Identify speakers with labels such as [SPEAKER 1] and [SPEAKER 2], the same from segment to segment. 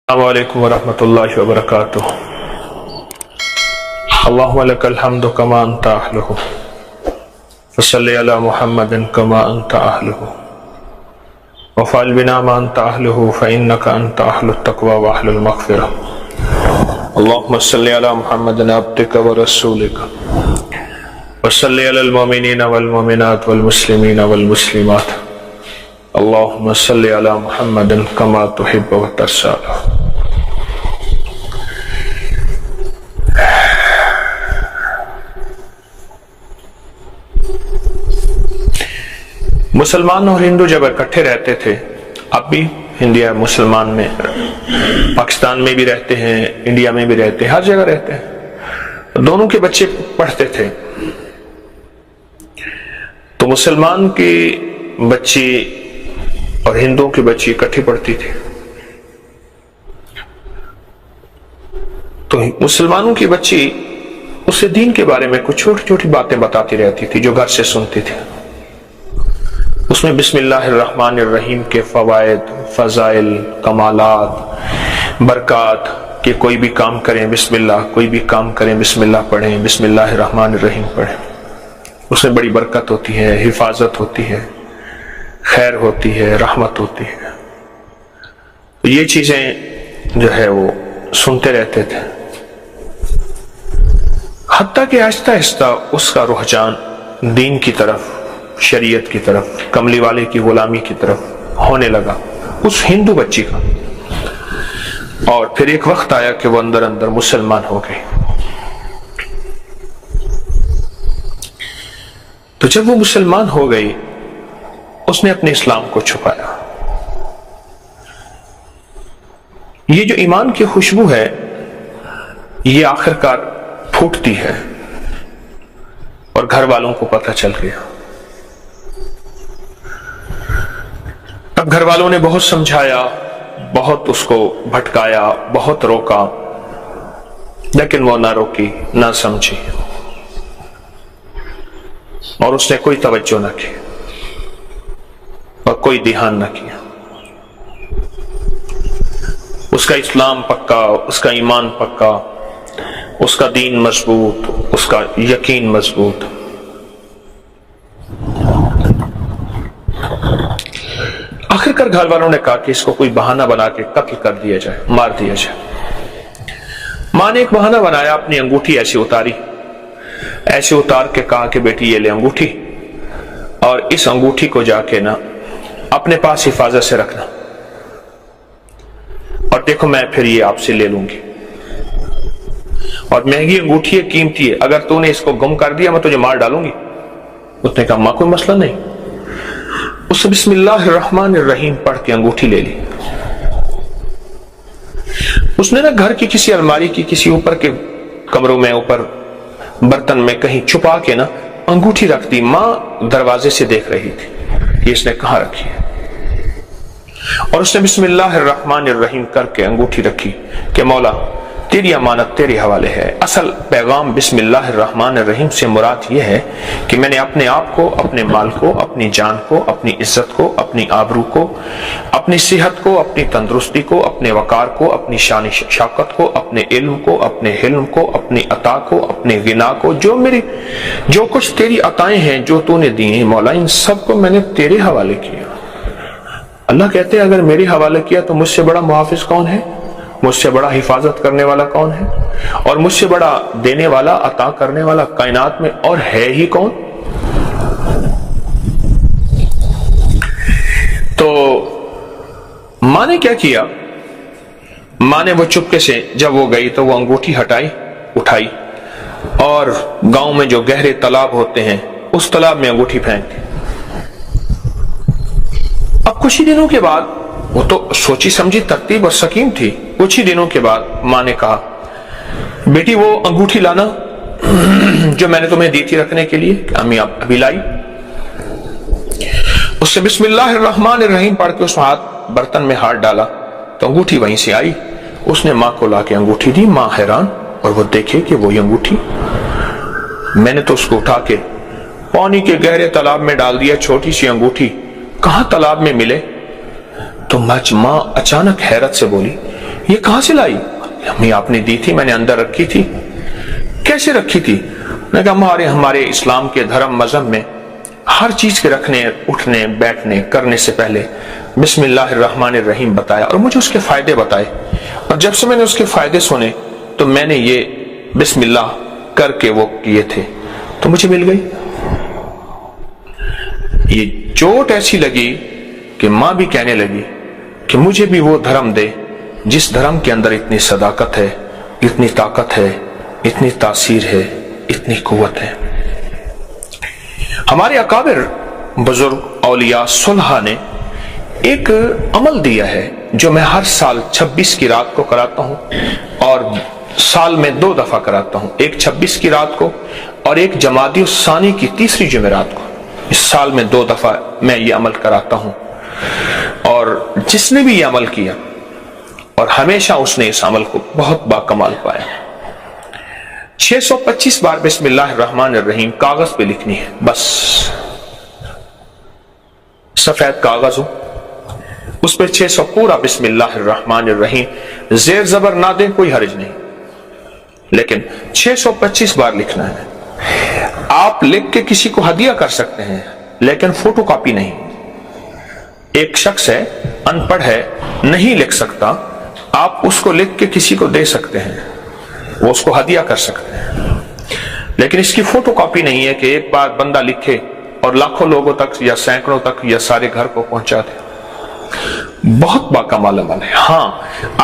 [SPEAKER 1] السلام علیکم ورحمۃ اللہ وبرکاتہ۔ اللہم لک الحمد کما انت اہلہ وصلی علی محمد کما انت اہلہ وفعل بنا ما انت اہلہ فانک انت اہل التقوی واہل المغفرہ۔ اللہم صلی علی محمد عبدک ورسولک وصلی علی المؤمنین والمؤمنات والمسلمین والمسلمات۔ اللہم صلی علی محمد کما تحب وترضی۔ مسلمان اور ہندو جب اکٹھے رہتے تھے، اب بھی انڈیا مسلمان میں، پاکستان میں بھی رہتے ہیں، انڈیا میں بھی رہتے ہیں، ہر جگہ رہتے ہیں، دونوں کے بچے پڑھتے تھے، تو مسلمان کی بچی اور ہندوؤں کی بچی اکٹھی پڑھتی تھی، تو مسلمانوں کی بچی اسے دین کے بارے میں کچھ چھوٹی چھوٹی باتیں بتاتی رہتی تھی جو گھر سے سنتی تھی۔ اس میں بسم اللہ الرحمن الرحیم کے فوائد، فضائل، کمالات، برکات، کہ کوئی بھی کام کریں بسم اللہ، کوئی بھی کام کریں بسم اللہ پڑھیں، بسم اللہ الرحمن الرحیم پڑھیں، اس میں بڑی برکت ہوتی ہے، حفاظت ہوتی ہے، خیر ہوتی ہے، رحمت ہوتی ہے۔ تو یہ چیزیں جو ہے وہ سنتے رہتے تھے، حتیٰ کہ آہستہ آہستہ اس کا رجحان دین کی طرف، شریعت کی طرف، کملی والے کی غلامی کی طرف ہونے لگا اس ہندو بچی کا، اور پھر ایک وقت آیا کہ وہ اندر اندر مسلمان ہو گئی۔ تو جب وہ مسلمان ہو گئی، اس نے اپنے اسلام کو چھپایا۔ یہ جو ایمان کی خوشبو ہے، یہ آخر کار پھوٹتی ہے، اور گھر والوں کو پتہ چل گیا۔ اب گھر والوں نے بہت سمجھایا، بہت اس کو بھٹکایا، بہت روکا، لیکن وہ نہ روکی، نہ سمجھی، اور اس نے کوئی توجہ نہ کی اور کوئی دھیان نہ کیا۔ اس کا اسلام پکا، اس کا ایمان پکا، اس کا دین مضبوط، اس کا یقین مضبوط۔ آخر کار گھر والوں نے کہا کہ اس کو کوئی بہانہ بنا کے قتل کر دیا جائے، مار دیا جائے۔ ماں نے ایک بہانہ بنایا، اپنی انگوٹھی ایسی اتاری، ایسے اتار کے کہا کہ بیٹی یہ لے انگوٹھی، اور اس انگوٹھی کو جا کے نا اپنے پاس حفاظت سے رکھنا، اور دیکھو میں پھر یہ آپ سے لے لوں گی، اور مہنگی انگوٹھی ہے، قیمتی ہے، اگر تو نے اس کو گم کر دیا میں تجھے مار ڈالوں گی۔ اس نے کہا ماں کوئی مسئلہ نہیں۔ اس نے بسم اللہ الرحمن الرحیم پڑھ کے انگوٹھی لے لی۔ اس نے نا گھر کی کسی الماری کی کسی اوپر کے کمروں میں، اوپر برتن میں کہیں چھپا کے نا انگوٹھی رکھ دی۔ ماں دروازے سے دیکھ رہی تھی کہ اس نے کہاں رکھی ہے، اور اس نے بسم اللہ الرحمن الرحیم کر کے انگوٹھی رکھی کہ مولا تیری امانت تیرے حوالے ہے۔ اصل پیغام بسم اللہ الرحمن الرحیم سے مراد یہ ہے کہ میں نے اپنے آپ کو، اپنے مال کو، اپنی جان کو، اپنی عزت کو، اپنی آبرو کو، اپنی صحت کو، اپنی تندرستی کو، اپنے وقار کو، اپنی شان شوکت کو، اپنے علم کو، اپنے حلم کو، اپنی عطا کو، اپنے غنا کو، جو کچھ تیری عطائیں ہیں جو تو نے دی ہیں مولا، ان سب کو میں نے تیرے حوالے کیا۔ اللہ کہتے ہیں اگر میرے حوالے کیا تو مجھ سے بڑا محافظ کون ہے، مجھ سے بڑا حفاظت کرنے والا کون ہے، اور مجھ سے بڑا دینے والا، عطا کرنے والا کائنات میں اور ہے ہی کون۔ تو ماں نے کیا کیا، ماں نے وہ چپکے سے جب وہ گئی تو وہ انگوٹھی اٹھائی، اور گاؤں میں جو گہرے تالاب ہوتے ہیں اس تالاب میں انگوٹھی پھینک دی۔ اب کچھ ہی دنوں کے بعد، وہ تو سوچی سمجھی ترتیب اور سکیم تھی، کچھ ہی دنوں کے بعد ماں نے کہا بیٹی وہ انگوٹھی لانا جو میں نے تمہیں دی تھی رکھنے کے لیے۔ امی آپ ابھی لائی۔ اس نے بسم اللہ الرحمن الرحیم پڑھ کے اس برتن میں ہاتھ ڈالا تو انگوٹھی وہیں سے آئی۔ اس نے ماں کو لا کے انگوٹھی دی۔ ماں حیران، اور وہ دیکھے کہ وہی انگوٹھی، میں نے تو اس کو اٹھا کے پانی کے گہرے تالاب میں ڈال دیا، چھوٹی سی انگوٹھی کہاں تالاب میں ملے؟ تو ماں اچانک حیرت سے بولی یہ کہاں سے لائی؟ امی آپ نے دی تھی، میں نے اندر رکھی تھی۔ کیسے رکھی تھی؟ میں کہا ہمارے اسلام کے دھرم مذہب میں ہر چیز کے رکھنے، اٹھنے، بیٹھنے، کرنے سے پہلے بسم اللہ الرحمن الرحیم بتایا اور مجھے اس کے فائدے بتائے، اور جب سے میں نے اس کے فائدے سنے تو میں نے یہ بسم اللہ کر کے وہ کیے تھے تو مجھے مل گئی۔ یہ چوٹ ایسی لگی کہ ماں بھی کہنے لگی کہ مجھے بھی وہ دھرم دے جس دھرم کے اندر اتنی صداقت ہے، اتنی طاقت ہے، اتنی تاثیر ہے، اتنی قوت ہے۔ ہمارے اکابر بزرگ اولیاء صلحاء نے ایک عمل دیا ہے جو میں ہر سال 26 کی رات کو کراتا ہوں، اور سال میں 2 دفعہ کراتا ہوں، ایک 26 کی رات کو اور ایک جمادی الثانی کی تیسری جمعرات کو۔ اس سال میں 2 دفعہ میں یہ عمل کراتا ہوں، اور جس نے بھی یہ عمل کیا اور ہمیشہ اس نے اس عمل کو بہت باکمال پایا۔ 625 بار بسم اللہ الرحمن الرحیم کاغذ پہ لکھنی ہے، بس سفید کاغذ ہو، اس پہ 600 پورا بسم اللہ الرحمن الرحیم، زیر زبر نہ دیں کوئی حرج نہیں، لیکن 625 بار لکھنا ہے۔ آپ لکھ کے کسی کو ہدیہ کر سکتے ہیں لیکن فوٹو کاپی نہیں۔ ایک شخص ہے، ان پڑھ ہے، نہیں لکھ سکتا، آپ اس کو لکھ کے کسی کو دے سکتے ہیں، وہ اس کو ہدیہ کر سکتے ہیں، لیکن اس کی فوٹو کاپی نہیں ہے کہ ایک بار بندہ لکھے اور لاکھوں لوگوں تک یا سینکڑوں تک یا سارے گھر کو پہنچا دے۔ بہت باکمال عمل ہے۔ ہاں،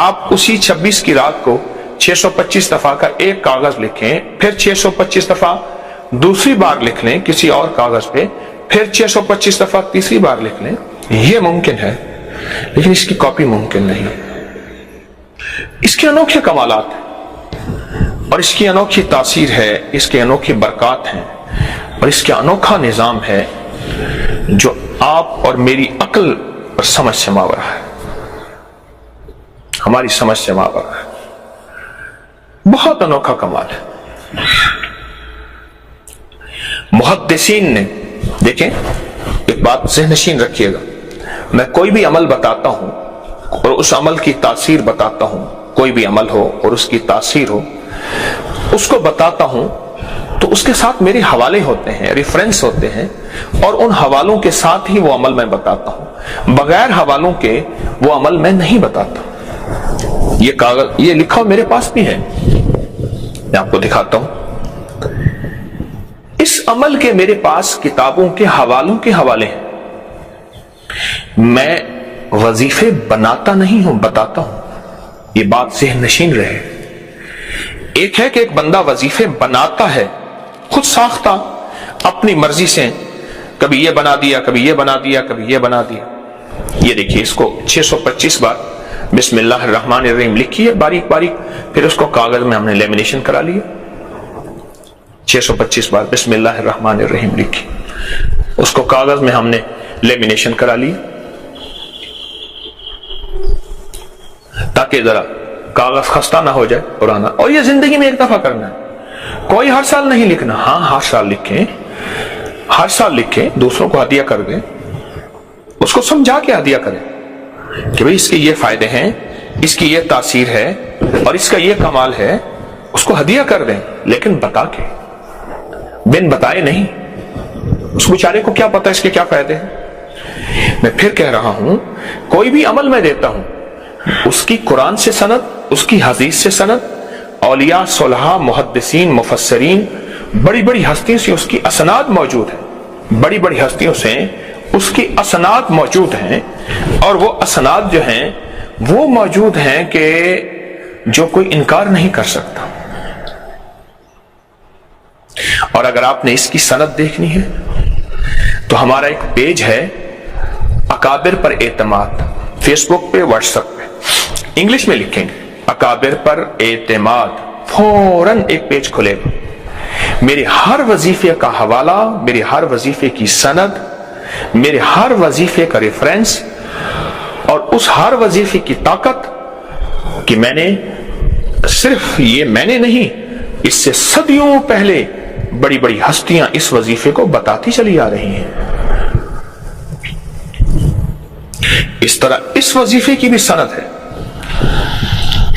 [SPEAKER 1] آپ اسی 26 کی رات کو 625 دفعہ کا ایک کاغذ لکھیں، پھر 625 دفعہ دوسری بار لکھ لیں کسی اور کاغذ پہ، پھر 625 دفعہ تیسری بار لکھ لیں، یہ ممکن ہے، لیکن اس کی کاپی ممکن نہیں۔ اس کے انوکھے کمالات ہیں، اور اس کی انوکھی تاثیر ہے، اس کے انوکھی برکات ہیں، اور اس کا انوکھا نظام ہے جو آپ اور میری عقل اور سمجھ سے ماورا ہے، ہماری سمجھ سے ماورا ہے۔ بہت انوکھا کمال ہے۔ محدثین نے، دیکھیں ایک بات ذہن نشین رکھیے گا، میں کوئی بھی عمل بتاتا ہوں اور اس عمل کی تاثیر بتاتا ہوں، کوئی بھی عمل ہو اور اس کی تاثیر ہو، اس کو بتاتا ہوں تو اس کے ساتھ میرے حوالے ہوتے ہیں، ریفرنس ہوتے ہیں، اور ان حوالوں کے ساتھ ہی وہ عمل میں بتاتا ہوں، بغیر حوالوں کے وہ عمل میں نہیں بتاتا۔ یہ کاغذ یہ لکھا میرے پاس بھی ہے، میں آپ کو دکھاتا ہوں۔ اس عمل کے میرے پاس کتابوں کے حوالوں کے حوالے ہیں۔ میں وظیفے بناتا نہیں ہوں، بتاتا ہوں، یہ بات ذہن نشین رہے۔ ایک ہے کہ ایک بندہ وظیفے بناتا ہے خود ساختہ اپنی مرضی سے، کبھی یہ بنا دیا، کبھی یہ بنا دیا، کبھی یہ بنا دیا۔ یہ دیکھیے، اس کو 625 بار بسم اللہ الرحمن الرحیم لکھی ہے باریک باریک، پھر اس کو کاغذ میں ہم نے لیمینیشن کرا لیا۔ 625 بار بسم اللہ الرحمن الرحیم لکھی، اس کو کاغذ میں ہم نے لیمینیشن کرا لی تاکہ ذرا کاغذ خستہ نہ ہو جائے پرانا، اور یہ زندگی میں ایک دفعہ کرنا ہے، کوئی ہر سال نہیں لکھنا۔ ہاں، ہر سال لکھیں، ہر سال لکھیں، دوسروں کو ہدیہ کر دیں، اس کو سمجھا کے ہدیہ کریں کہ بھئی اس کے یہ فائدے ہیں، اس کی یہ تاثیر ہے اور اس کا یہ کمال ہے، اس کو ہدیہ کر دیں، لیکن بتا کے، بن بتائے نہیں۔ اس بیچارے کو کیا پتا اس کے کیا فائدے ہیں۔ میں پھر کہہ رہا ہوں، کوئی بھی عمل میں دیتا ہوں، اس کی قرآن سے سند، اس کی حدیث سے سند، اولیاء صلحاء محدثین مفسرین بڑی بڑی ہستیوں سے اس کی اسناد موجود ہیں، بڑی بڑی ہستیوں سے اس کی اسناد موجود ہیں، اور وہ اسناد جو ہیں وہ موجود ہیں کہ جو کوئی انکار نہیں کر سکتا۔ اور اگر آپ نے اس کی سند دیکھنی ہے تو ہمارا ایک پیج ہے اکابر پر اعتماد، فیس بک پہ، واٹس ایپ پہ، انگلش میں لکھیں گے اکابر پر اعتماد، فوراً ایک پیج کھلے گا، میرے ہر وظیفے کا حوالہ، میرے ہر وظیفے کی سند، میرے ہر وظیفے کا ریفرنس، اور اس ہر وظیفے کی طاقت کہ میں نے صرف یہ میں نے نہیں، اس سے صدیوں پہلے بڑی بڑی ہستیاں اس وظیفے کو بتاتی چلی آ رہی ہیں۔ اس طرح اس وظیفے کی بھی سند ہے۔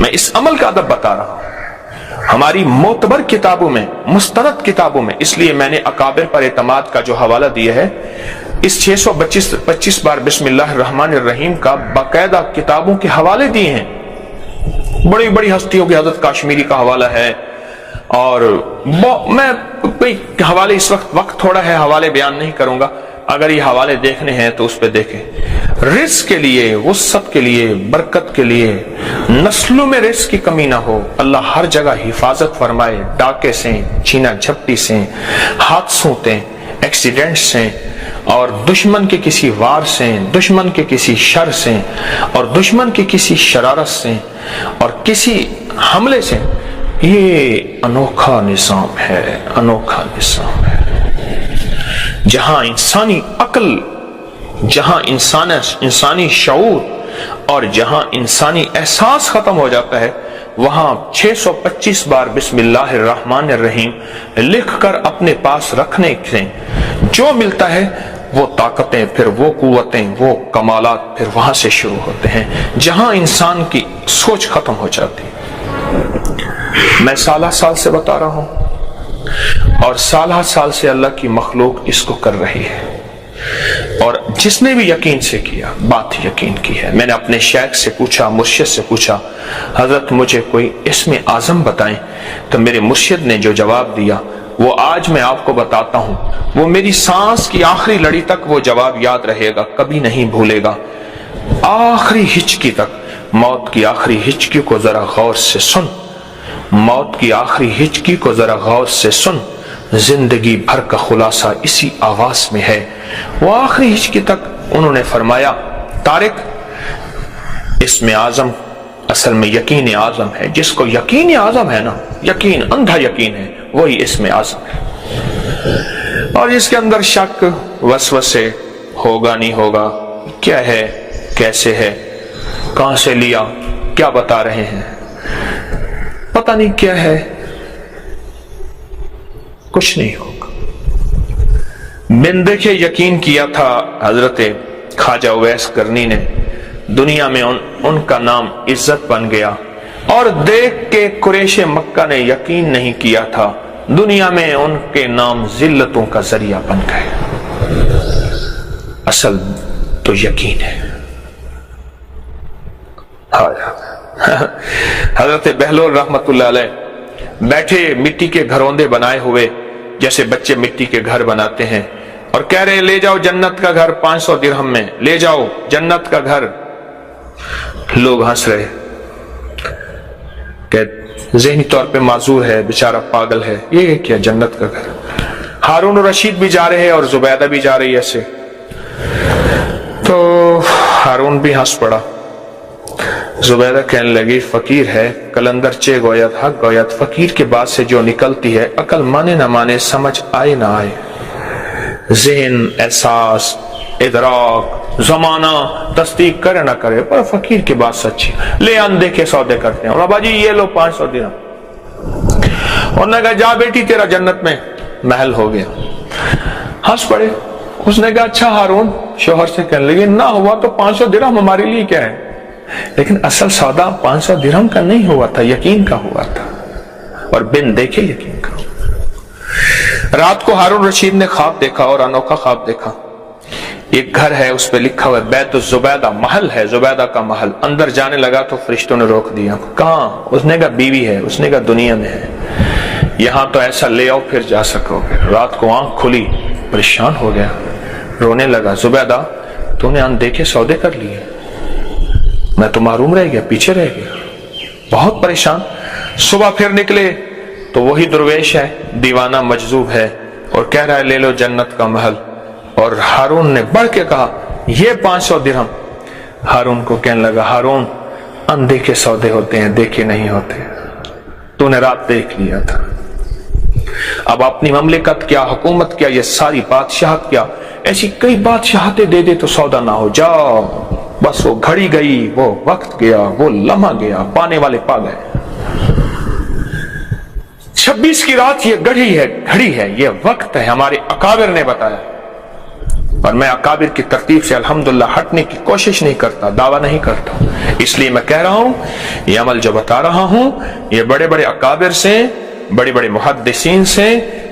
[SPEAKER 1] میں اس عمل کا ادب بتا رہا ہوں ہماری معتبر کتابوں میں، مستند کتابوں میں. اس لیے میں نے اکابر پر اعتماد کا جو حوالہ دیا ہے، اس 625 بار بسم اللہ الرحمن الرحیم کا باقاعدہ کتابوں کے حوالے دیے ہیں. بڑی بڑی ہستیوں کی، حضرت کاشمیری کا حوالہ ہے، اور میں کوئی حوالے اس وقت تھوڑا ہے، حوالے بیان نہیں کروں گا. اگر یہ حوالے دیکھنے ہیں تو اس پہ دیکھیں. رزق کے لیے، وسعت کے لیے، برکت کے لیے، نسلوں میں رزق کی کمی نہ ہو، اللہ ہر جگہ حفاظت فرمائے، ڈاکے سے، چھینا جھپٹی سے، حادثوں سے، ایکسیڈنٹ سے، اور دشمن کے کسی وار سے، دشمن کے کسی شر سے، اور دشمن کے کسی شرارت سے، اور کسی حملے سے. یہ انوکھا نظام ہے، انوکھا نظام ہے. جہاں انسانی عقل، جہاں انسانی شعور اور جہاں انسانی احساس ختم ہو جاتا ہے، وہاں 625 بار بسم اللہ الرحمن الرحیم لکھ کر اپنے پاس رکھنے سے جو ملتا ہے، وہ طاقتیں، پھر وہ قوتیں، وہ کمالات پھر وہاں سے شروع ہوتے ہیں جہاں انسان کی سوچ ختم ہو جاتی. میں سالہ سال سے بتا رہا ہوں، اور سالہ سال سے اللہ کی مخلوق اس کو کر رہی ہے، اور جس نے بھی یقین سے کیا، بات یقین کی ہے. میں نے اپنے شیخ سے پوچھا، مرشد سے پوچھا، حضرت مجھے کوئی اسم اعظم بتائیں، تو میرے مرشد نے جو جواب دیا وہ آج میں آپ کو بتاتا ہوں. وہ میری سانس کی آخری لڑی تک وہ جواب یاد رہے گا، کبھی نہیں بھولے گا. آخری ہچکی تک، موت کی آخری ہچکی کو ذرا غور سے سن، موت کی آخری ہچکی کو ذرا غور سے سن، زندگی بھر کا خلاصہ اسی آواز میں ہے. وہ آخری ہچکی تک انہوں نے فرمایا، طارق، اسم اعظم اصل میں یقین اعظم ہے. جس کو یقین اعظم ہے نا، یقین، اندھا یقین ہے، وہی اسم اعظم ہے. اور اس کے اندر شک، وسوسے، ہوگا نہیں ہوگا، کیا ہے، کیسے ہے، کہاں سے لیا، کیا بتا رہے ہیں، پتہ نہیں کیا ہے، کچھ نہیں ہوگا. بن دیکھے یقین کیا تھا حضرت خواجہ اویس کرنی نے. دنیا میں ان کا نام عزت بن گیا، اور دیکھ کے قریش مکہ نے یقین نہیں کیا تھا، دنیا میں ان کے نام ذلتوں کا ذریعہ بن گئے. اصل تو یقین ہے. حضرت بہلول رحمت اللہ علیہ بیٹھے مٹی کے گھروندے بنائے ہوئے، جیسے بچے مٹی کے گھر بناتے ہیں، اور کہہ رہے لے جاؤ جنت کا گھر 500 درہم میں، لے جاؤ جنت کا گھر. لوگ ہنس رہے کہ ذہنی طور پہ معذور ہے، بیچارہ پاگل ہے، یہ کیا جنت کا گھر. ہارون رشید بھی جا رہے ہیں اور زبیدہ بھی جا رہی ہے ایسے. تو ہارون بھی ہنس پڑا. زبیدہ کہنے لگی فقیر ہے، کلندر چے گویت حق گویت، فقیر کے بعد سے جو نکلتی ہے عقل مانے نہ مانے، سمجھ آئے نہ آئے، ذہن، احساس، ادراک، زمانہ تصدیق کرے نہ کرے، پر فقیر کے بعد سچی. لے اندے کے سودے کرتے ہیں، اور ابا جی یہ لو 500 درہم. اور نے کہا جا بیٹی تیرا جنت میں محل ہو گیا. ہنس پڑے. اس نے کہا اچھا ہارون، شوہر سے کہنے لگے نہ ہوا تو 500 درہم ہمارے لیے کیا ہے. لیکن اصل سودا 500 درہم کا نہیں ہوا تھا، یقین کا ہوا تھا، اور بن دیکھے یقین کا. رات کو ہارون رشید نے خواب دیکھا، اور انوکھا خواب دیکھا. ایک گھر ہے، اس پہ لکھا ہوا ہے بیت الزبیدہ، محل ہے زبیدہ کا محل. اندر جانے لگا تو فرشتوں نے روک دیا. کہاں؟ اس نے کہا بیوی ہے. اس نے کہا دنیا میں ہے، یہاں تو ایسا لے آؤ پھر جا سکو گے. رات کو آنکھ کھلی، پریشان ہو گیا، رونے لگا. زبیدہ تو نے اندیکھے سودے کر لیے، میں تو معروم رہ گیا، پیچھے رہ گیا، بہت پریشان. صبح پھر نکلے تو وہی درویش ہے، دیوانہ مجذوب ہے، اور کہہ رہا ہے لے لو جنت کا محل. اور ہارون نے بڑھ کے کہا یہ 500 درہم. ہارون کو کہنے لگا ہارون، اندیکھے سودے ہوتے ہیں، دیکھے نہیں ہوتے. تو نے رات دیکھ لیا تھا، اب اپنی مملکت کیا، حکومت کیا، یہ ساری بادشاہت کیا، ایسی کئی بادشاہتیں دے دے تو سودا نہ ہو. جاؤ بس، وہ گھڑی گئی، وہ وقت گیا، وہ لمحہ گیا، پانے والے پا گئے. 26 کی رات یہ گھڑی ہے، یہ وقت ہے. ہمارے اکابر نے بتایا اور میں اکابر کی ترتیب سے الحمدللہ ہٹنے کی کوشش نہیں کرتا، دعویٰ نہیں کرتا، اس لیے میں کہہ رہا ہوں یہ عمل جو بتا رہا ہوں یہ بڑے بڑے اکابر سے، بڑے بڑے محدثین سے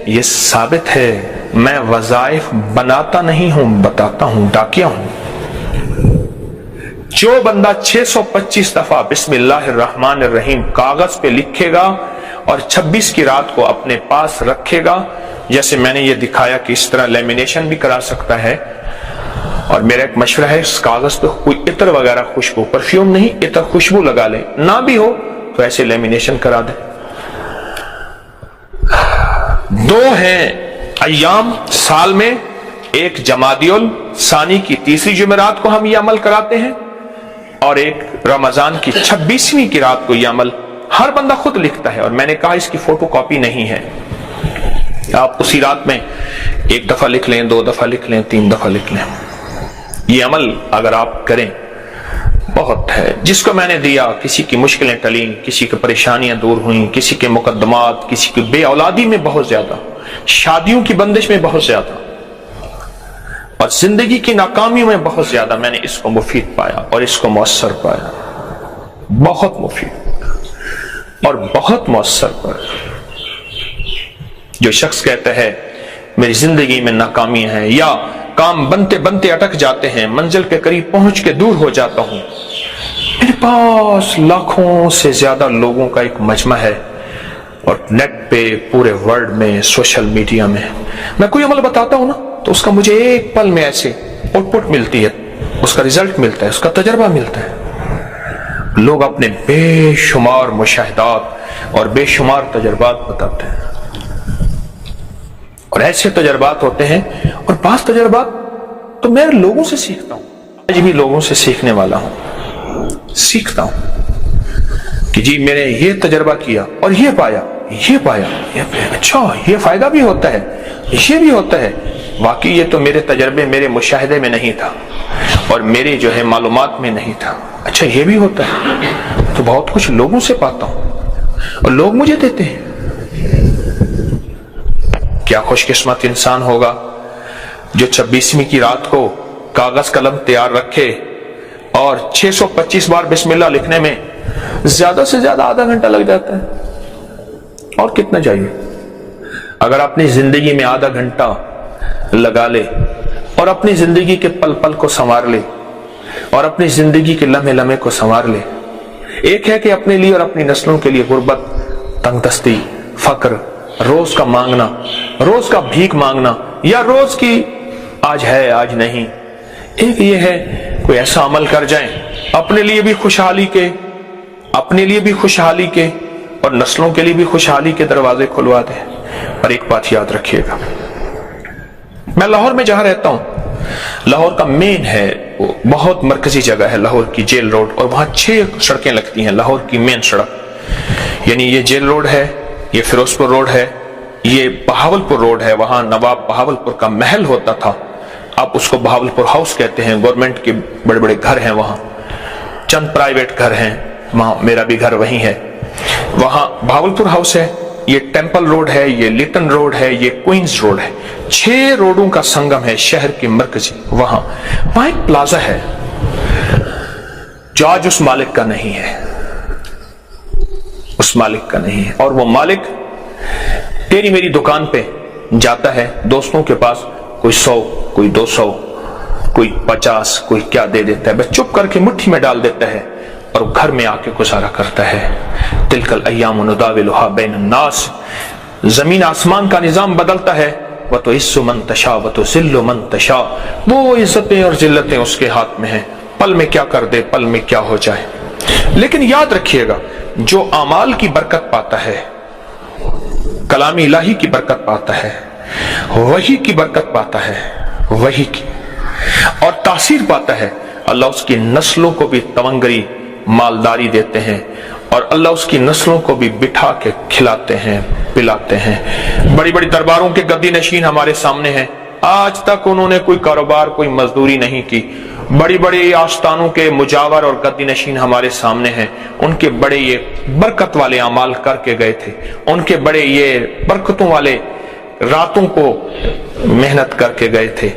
[SPEAKER 1] یہ ثابت ہے۔ میں وظائف بناتا نہیں ہوں، بتاتا ہوں، ڈاکیا ہوں۔ جو بندہ 625 دفعہ بسم اللہ الرحمن الرحیم کاغذ پہ لکھے گا اور 26 کی رات کو اپنے پاس رکھے گا، جیسے میں نے یہ دکھایا کہ اس طرح لیمینیشن بھی کرا سکتا ہے، اور میرا ایک مشورہ ہے اس کاغذ پہ کوئی عطر وغیرہ خوشبو، پرفیوم نہیں، عطر خوشبو لگا لے، نہ بھی ہو تو ایسے لیمینیشن کرا دے۔ 2 ہیں ایام سال میں، ایک جمادی الثانی کی تیسری جمعرات کو ہم یہ عمل کراتے ہیں، اور ایک رمضان کی 26ویں کی رات کو یہ عمل ہر بندہ خود لکھتا ہے، اور میں نے کہا اس کی فوٹو کاپی نہیں ہے، آپ اسی رات میں 1 دفعہ لکھ لیں، 2 دفعہ لکھ لیں، 3 دفعہ لکھ لیں۔ یہ عمل اگر آپ کریں بہت ہے، جس کو میں نے دیا کسی کی مشکلیں ٹلیں، کسی کی پریشانیاں دور ہوئیں، کسی کے مقدمات، کسی کی بے اولادی میں بہت زیادہ، شادیوں کی بندش میں بہت زیادہ، اور زندگی کی ناکامیوں میں بہت زیادہ میں نے اس کو مفید پایا اور اس کو مؤثر پایا، بہت مفید اور بہت مؤثر پایا۔ جو شخص کہتا ہے میری زندگی میں ناکامیاں ہیں، یا کام بنتے بنتے اٹک جاتے ہیں، منزل کے قریب پہنچ کے دور ہو جاتا ہوں، میرے پاس لاکھوں سے زیادہ لوگوں کا ایک مجمع ہے، اور نیٹ پہ پورے ورلڈ میں، سوشل میڈیا میں کوئی عمل بتاتا ہوں نا تو اس کا مجھے ایک پل میں ایسے آؤٹ پٹ ملتی ہے، اس کا ریزلٹ ملتا ہے، اس کا تجربہ ملتا ہے۔ لوگ اپنے بے شمار مشاہدات اور بے شمار تجربات بتاتے ہیں، اور ایسے تجربات ہوتے ہیں، اور بعض تجربات تو میں لوگوں سے سیکھتا ہوں، آج بھی لوگوں سے سیکھنے والا ہوں، سیکھتا ہوں کہ جی میں نے یہ تجربہ کیا اور یہ پایا، اچھا یہ فائدہ بھی ہوتا ہے، یہ بھی ہوتا ہے، واقعی یہ تو میرے تجربے، میرے مشاہدے میں نہیں تھا، اور میرے جو ہے معلومات میں نہیں تھا، اچھا یہ بھی ہوتا ہے، تو بہت کچھ لوگوں سے پاتا ہوں اور لوگ مجھے دیتے ہیں۔ کیا خوش قسمت انسان ہوگا جو 26ویں کی رات کو کاغذ قلم تیار رکھے اور 625 بار بسم اللہ لکھنے میں زیادہ سے زیادہ آدھا گھنٹہ لگ جاتا ہے، اور کتنا چاہیے؟ اگر اپنی زندگی میں آدھا گھنٹہ لگا لے اور اپنی زندگی کے پل پل کو سنوار لے اور اپنی زندگی کے لمحے لمحے کو سنوار لے، ایک ہے کہ اپنے لیے اور اپنی نسلوں کے لیے غربت، تنگ دستی، فقر، روز کا مانگنا، روز کا بھیک مانگنا، یا روز کی آج ہے آج نہیں، ایک یہ ہے کوئی ایسا عمل کر جائیں اپنے لیے بھی خوشحالی کے، اپنے لیے بھی خوشحالی کے اور نسلوں کے لیے بھی خوشحالی کے دروازے کھلوا دیں۔ اور ایک بات یاد رکھیے گا، میں لاہور میں جہاں رہتا ہوں، لاہور کا مین ہے، وہ بہت مرکزی جگہ ہے لاہور کی، جیل روڈ، اور وہاں 6 سڑکیں لگتی ہیں، لاہور کی مین سڑک، یعنی یہ جیل روڈ ہے، یہ فیروز پور روڈ ہے، یہ بہاول پور روڈ ہے، وہاں نواب بہاول پور کا محل ہوتا تھا، اب اس کو بہاول پور ہاؤس کہتے ہیں، گورنمنٹ کے بڑے بڑے گھر ہیں وہاں، چند پرائیویٹ گھر ہیں، وہاں میرا بھی گھر وہیں ہے، وہاں بہاول پور ہاؤس ہے، یہ ٹیمپل روڈ ہے، یہ لیٹن روڈ ہے، یہ کوئنز روڈ ہے، 6 روڈوں کا سنگم ہے شہر کے مرکزی، وہاں ایک پلازا ہے جو آج اس مالک کا نہیں ہے، اس مالک کا نہیں ہے، اور وہ مالک تیری میری دکان پہ جاتا ہے دوستوں کے پاس، کوئی 100 کوئی 200 کوئی 50 کوئی کیا دے دیتا ہے، بس چپ کر کے مٹھی میں ڈال دیتا ہے اور گھر میں آ کے گزارا کرتا ہے۔ تلک الایام نداولها بین الناس، زمین آسمان کا نظام بدلتا ہے، وتعز من تشاء وتذل من تشاء، وہ عزتیں اور ذلتیں اس کے ہاتھ میں ہیں، پل میں کیا کر دے، پل میں کیا ہو جائے۔ لیکن یاد رکھیے گا، جو اعمال کی برکت پاتا ہے، کلام الہی کی برکت پاتا ہے، وحی کی برکت پاتا ہے، وحی کی اور تاثیر پاتا ہے، اللہ اس کی نسلوں کو بھی تونگری مالداری دیتے ہیں، اور اللہ اس کی نسلوں کو بھی بٹھا کے کھلاتے ہیں، پلاتے ہیں۔ بڑی بڑی درباروں کے گدی نشین ہمارے سامنے ہیں، آج تک انہوں نے کوئی کاروبار، کوئی مزدوری نہیں کی، بڑی بڑی آستانوں کے مجاور اور گدی نشین ہمارے سامنے ہیں، ان کے بڑے یہ برکت والے اعمال کر کے گئے تھے، ان کے بڑے یہ برکتوں والے راتوں کو محنت کر کے گئے تھے،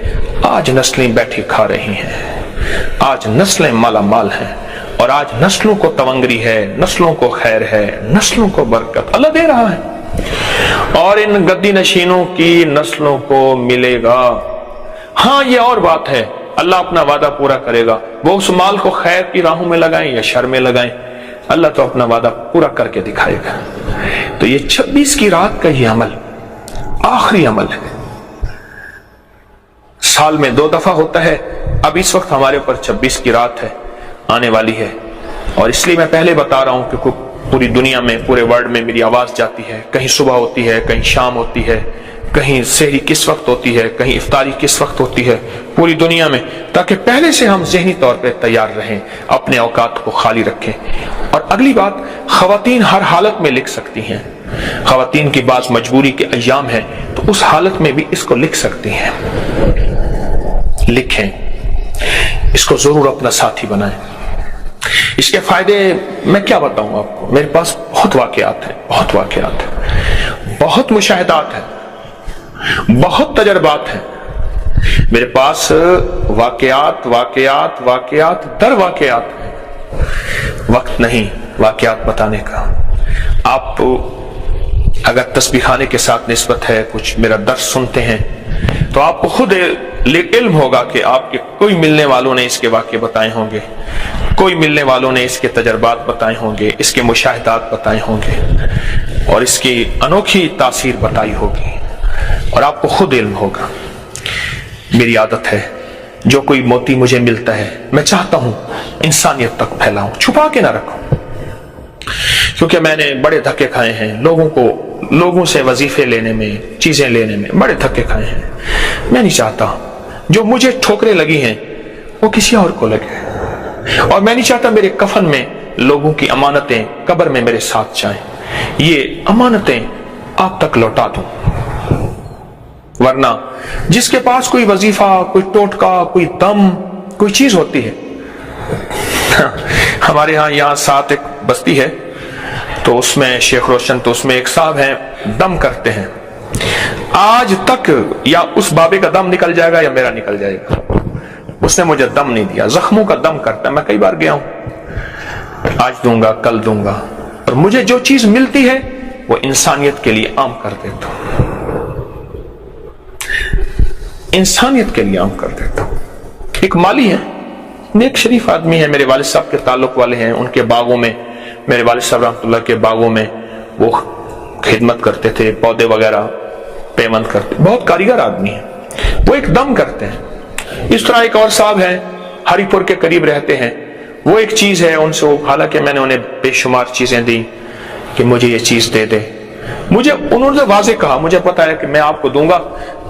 [SPEAKER 1] آج نسلیں بیٹھی کھا رہی ہیں، آج نسلیں مالا مال ہیں، اور آج نسلوں کو تونگری ہے، نسلوں کو خیر ہے، نسلوں کو برکت اللہ دے رہا ہے، اور ان گدی نشینوں کی نسلوں کو ملے گا۔ ہاں یہ اور بات ہے، اللہ اپنا وعدہ پورا کرے گا، وہ اس مال کو خیر کی راہوں میں لگائیں یا شر میں لگائیں، اللہ تو اپنا وعدہ پورا کر کے دکھائے گا۔ تو یہ 26 کی رات کا یہ عمل آخری عمل ہے، سال میں 2 دفعہ ہوتا ہے، اب اس وقت ہمارے اوپر 26 کی رات ہے، آنے والی ہے، اور اس لیے میں پہلے بتا رہا ہوں کہ پوری دنیا میں، پورے ورلڈ میں میری آواز جاتی ہے، کہیں صبح ہوتی ہے، کہیں شام ہوتی ہے، کہیں سحری کس وقت ہوتی ہے، کہیں افطاری کس وقت ہوتی ہے، پوری دنیا میں، تاکہ پہلے سے ہم ذہنی طور پہ تیار رہیں، اپنے اوقات کو خالی رکھیں۔ اور اگلی بات، خواتین ہر حالت میں لکھ سکتی ہیں، خواتین کی بعض مجبوری کے ایام ہیں تو اس حالت میں بھی اس کو لکھ سکتی ہیں، لکھیں، اس کو ضرور اپنا ساتھی بنائیں۔ اس کے فائدے میں کیا بتاؤں آپ کو، میرے پاس بہت واقعات ہیں، بہت واقعات ہیں، بہت مشاہدات ہیں، بہت تجربات ہیں، میرے پاس واقعات واقعات واقعات در واقعات ہیں، وقت نہیں واقعات بتانے کا۔ آپ اگر تسبیح خانے کے ساتھ نسبت ہے، کچھ میرا درس سنتے ہیں تو آپ کو خود علم ہوگا کہ آپ کے کوئی ملنے والوں نے اس کے واقعے بتائے ہوں گے، کوئی ملنے والوں نے اس کے تجربات بتائے ہوں گے، اس کے مشاہدات بتائے ہوں گے، اور اس کی انوکھی تاثیر بتائی ہوگی، اور آپ کو خود علم ہوگا۔ میری عادت ہے، جو کوئی موتی مجھے ملتا ہے میں چاہتا ہوں انسانیت تک پھیلاؤں، چھپا کے نہ رکھوں، کیونکہ میں نے بڑے دھکے کھائے ہیں، لوگوں سے وظیفے لینے میں، چیزیں لینے میں بڑے دھکے کھائے ہیں۔ میں نہیں چاہتا جو مجھے ٹھوکریں لگی ہیں وہ کسی اور کو لگے، اور میں نہیں چاہتا میرے کفن میں لوگوں کی امانتیں قبر میں میرے ساتھ جائیں، یہ امانتیں آپ تک لوٹا دوں۔ ورنہ جس کے پاس کوئی وظیفہ، کوئی ٹوٹکا، کوئی دم، کوئی چیز ہوتی ہے، ہمارے ہاں یہاں ساتھ ایک بستی ہے تو اس میں شیخ روشن، تو اس میں ایک صاحب ہیں دم کرتے ہیں، آج تک یا اس بابے کا دم نکل جائے گا یا میرا نکل جائے گا، اس نے مجھے دم نہیں دیا، زخموں کا دم کرتا ہے، میں کئی بار گیا ہوں، آج دوں گا کل دوں گا، اور مجھے جو چیز ملتی ہے وہ انسانیت کے لیے عام کر دیتا ہوں، انسانیت کے لیے عام کر دیتا ہوں۔ ایک مالی ہے، نیک شریف آدمی ہے، میرے والد صاحب کے تعلق والے ہیں، ان کے باغوں میں، میرے والد صاحب رحمۃ اللہ کے باغوں میں وہ خدمت کرتے تھے، پودے وغیرہ پیمند کرتے، بہت کاریگر آدمی ہیں، وہ ایک دم کرتے ہیں۔ اس طرح ایک اور صاحب ہیں، ہری پور کے قریب رہتے ہیں، وہ ایک چیز ہے ان سے، حالانکہ میں نے انہیں بے شمار چیزیں دی کہ مجھے یہ چیز دے دے، انہوں نے واضح کہا، مجھے پتا ہے کہ میں آپ کو دوں گا،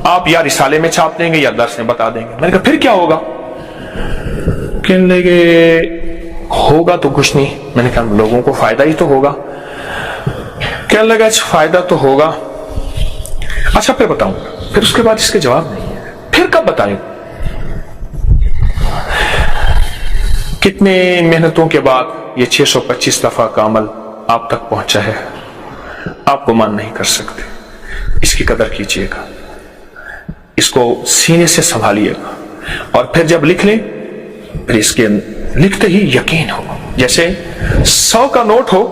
[SPEAKER 1] آپ یا رسالے میں چھاپ دیں گے یا درس میں بتا دیں گے۔ میں نے کہا پھر کیا ہوگا؟ کہنے لگے ہوگا تو کچھ نہیں۔ میں نے کہا لوگوں کو فائدہ ہی تو ہوگا۔ کہنے لگا فائدہ تو ہوگا، اچھا پھر بتاؤں گا۔ پھر اس کے بعد اس کے جواب نہیں ہے، پھر کب بتائیں؟ کتنے محنتوں کے بعد یہ 625 دفعہ کا عمل آپ تک پہنچا ہے، آپ کو مان نہیں کر سکتے۔ اس کی قدر کیجئے گا، اس کو سینے سے سنبھالیے گا، اور پھر جب لکھ لیں پھر اس کے لکھتے ہی یقین ہو، جیسے 100 کا نوٹ ہو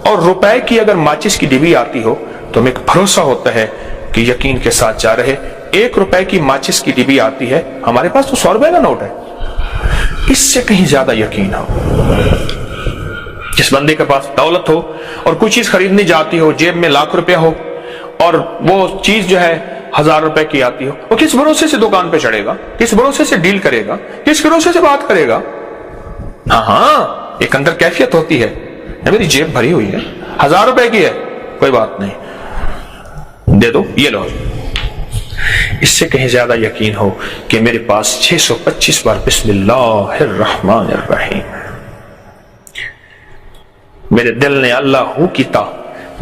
[SPEAKER 1] اور روپے کی اگر ماچس کی ڈبی آتی ہو تو ہمیں ایک بھروسہ ہوتا ہے کہ یقین کے ساتھ جا رہے۔ 1 روپے کی ماچس کی ڈبی آتی ہے، ہمارے پاس تو 100 روپے کا نوٹ ہے، اس سے کہیں زیادہ یقین ہو۔ جس بندے کے پاس دولت ہو اور کوئی چیز خریدنی جاتی ہو، جیب میں لاکھ روپیہ ہو اور وہ چیز جو ہے 1000 روپے کی آتی ہو، وہ کس بھروسے سے دکان پہ چڑھے گا، کس بھروسے سے ڈیل کرے گا، کس بھروسے سے بات کرے گا؟ ہاں ایک اندر کیفیت ہوتی ہے، میری جیب بھری ہوئی ہے، 1000 روپے کی ہے، کوئی بات نہیں، دے دو، یہ لو۔ اس سے کہیں زیادہ یقین ہو کہ میرے پاس 625 بار بسم اللہ الرحمن الرحیم، میرے دل نے اللہ ہو کیتا،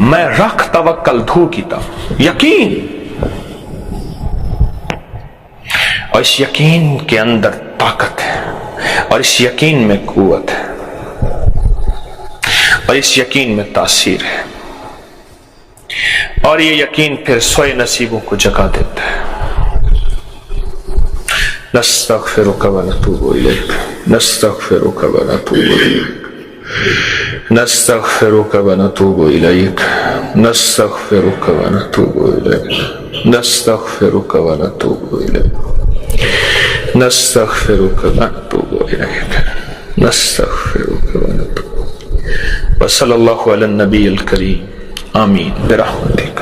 [SPEAKER 1] میں رکھ توکل دھو کیتا، یقین، اور اس یقین کے اندر طاقت ہے، اور اس یقین میں قوت ہے، اور اس یقین میں تاثیر ہے۔ اور یہ یقین پھر سوئے نصیبوں کو جگا دیتا ہے. نستغفرک و نتوب الیک نستغفرک و نتوب الیک نستغفرک و نتوب الیک نستغفرک و نتوب الیک نستغفرک و نتوب الیک نستغفرک و نتوب الیک نستغفرک و نتوب. وصلی اللہ علی النبی الکریم. آمین برحمتک.